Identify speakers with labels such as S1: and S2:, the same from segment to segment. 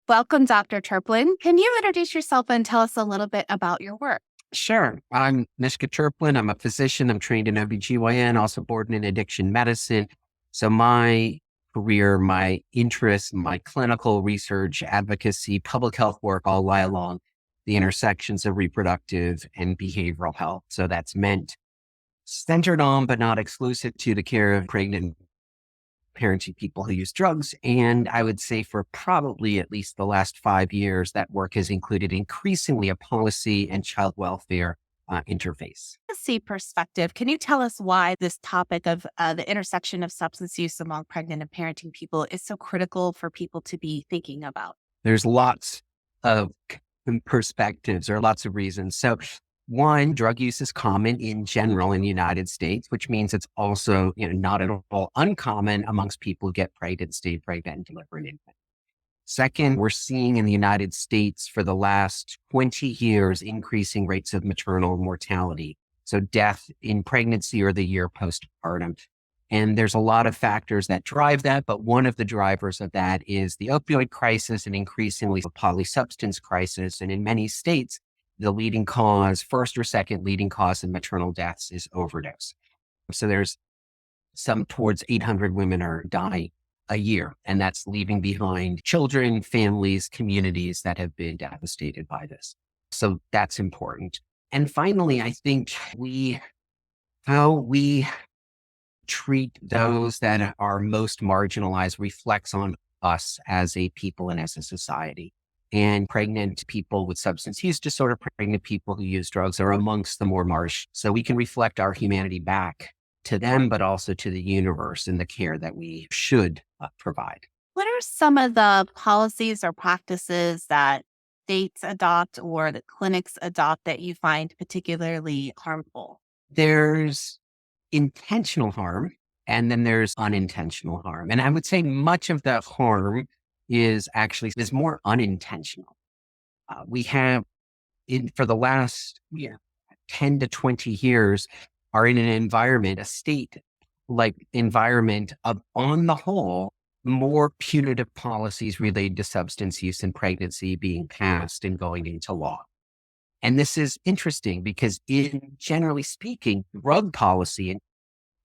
S1: Welcome, Dr. Terplan. Can you introduce yourself and tell us a little bit about your work?
S2: Sure. I'm Mishka Terplan. I'm a physician. I'm trained in OBGYN, also board in addiction medicine. So my career, my interests, my clinical research, advocacy, public health work all lie along the intersections of reproductive and behavioral health. So that's meant centered on, but not exclusive to, the care of pregnant parenting people who use drugs. And I would say for probably at least the last 5 years, that work has included increasingly a policy and child welfare interface.
S1: Policy perspective, can you tell us why this topic of the intersection of substance use among pregnant and parenting people is so critical for people to be thinking about?
S2: There's lots of perspectives or lots of reasons. So one, drug use is common in general in the United States, which means it's also, not at all uncommon amongst people who get pregnant, stay pregnant, and deliver an infant. Second, we're seeing in the United States for the last 20 years, increasing rates of maternal mortality. So death in pregnancy or the year postpartum. And there's a lot of factors that drive that, but one of the drivers of that is the opioid crisis and increasingly the polysubstance crisis. And in many states, the leading cause, first or second leading cause of maternal deaths is overdose. So there's some towards 800 women are dying a year, and that's leaving behind children, families, communities that have been devastated by this. So that's important. And finally, I think how we treat those that are most marginalized reflects on us as a people and as a society. And pregnant people with substance use disorder, pregnant people who use drugs are amongst the more marginal. So we can reflect our humanity back to them, but also to the universe and the care that we should provide.
S1: What are some of the policies or practices that states adopt or that clinics adopt that you find particularly harmful?
S2: There's intentional harm, and then there's unintentional harm. And I would say much of the harm is more unintentional. We have for the last 10 to 20 years are in an environment, a state like environment of, on the whole, more punitive policies related to substance use and pregnancy being passed and going into law. And this is interesting because generally speaking, drug policy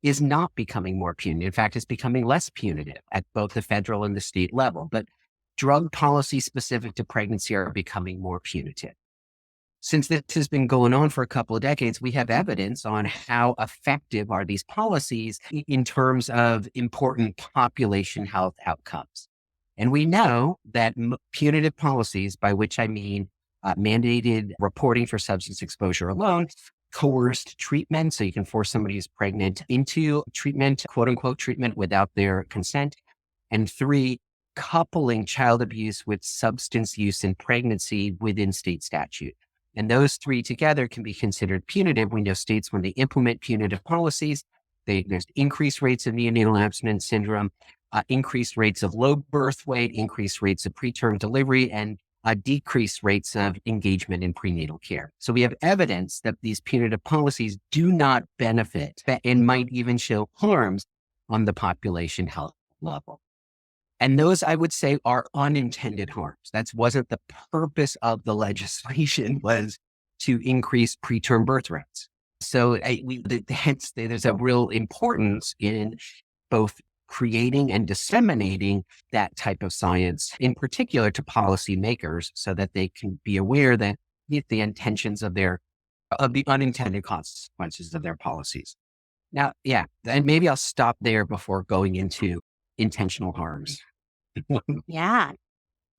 S2: is not becoming more punitive. In fact, it's becoming less punitive at both the federal and the state level. But drug policies specific to pregnancy are becoming more punitive. Since this has been going on for a couple of decades, we have evidence on how effective are these policies in terms of important population health outcomes. And we know that punitive policies, by which I mean mandated reporting for substance exposure alone, coerced treatment, so you can force somebody who's pregnant into treatment, quote unquote treatment, without their consent. And three, coupling child abuse with substance use in pregnancy within state statute. And those three together can be considered punitive. We know states, when they implement punitive policies, there's increased rates of neonatal abstinence syndrome, increased rates of low birth weight, increased rates of preterm delivery, and decreased rates of engagement in prenatal care. So we have evidence that these punitive policies do not benefit and might even show harms on the population health level. And those, I would say, are unintended harms. That wasn't the purpose of the legislation, was to increase preterm birth rates. So hence, there's a real importance in both creating and disseminating that type of science, in particular to policymakers, so that they can be aware that the intentions of the unintended consequences of their policies. Now, and maybe I'll stop there before going into intentional harms.
S1: Yeah.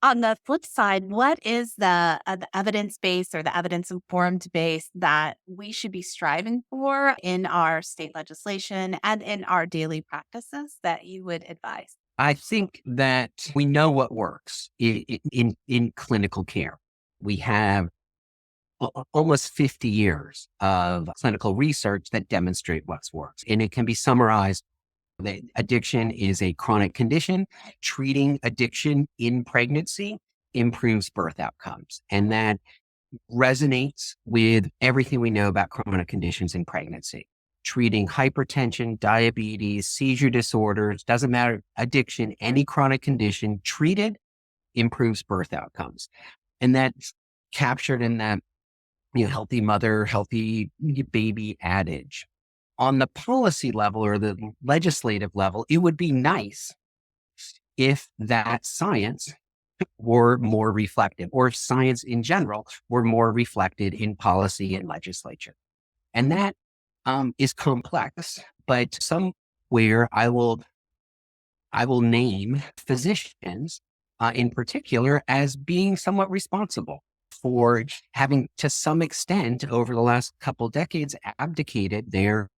S1: On the flip side, what is the evidence-based or the evidence-informed base that we should be striving for in our state legislation and in our daily practices that you would advise?
S2: I think that we know what works in clinical care. We have almost 50 years of clinical research that demonstrate what works. And it can be summarized. Addiction is a chronic condition. Treating addiction in pregnancy improves birth outcomes. And that resonates with everything we know about chronic conditions in pregnancy. Treating hypertension, diabetes, seizure disorders, doesn't matter, addiction, any chronic condition treated improves birth outcomes. And that's captured in that healthy mother, healthy baby adage. On the policy level or the legislative level, it would be nice if that science were more reflective, or if science in general were more reflected in policy and legislature. And that is complex, but somewhere I will name physicians in particular as being somewhat responsible for having, to some extent, over the last couple decades, abdicated their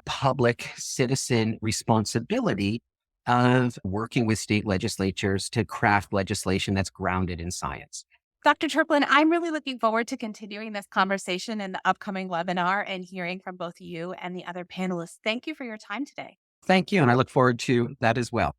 S2: public citizen responsibility of working with state legislatures to craft legislation that's grounded in science.
S1: Dr. Terplan, I'm really looking forward to continuing this conversation in the upcoming webinar and hearing from both you and the other panelists. Thank you for your time today.
S2: Thank you. And I look forward to that as well.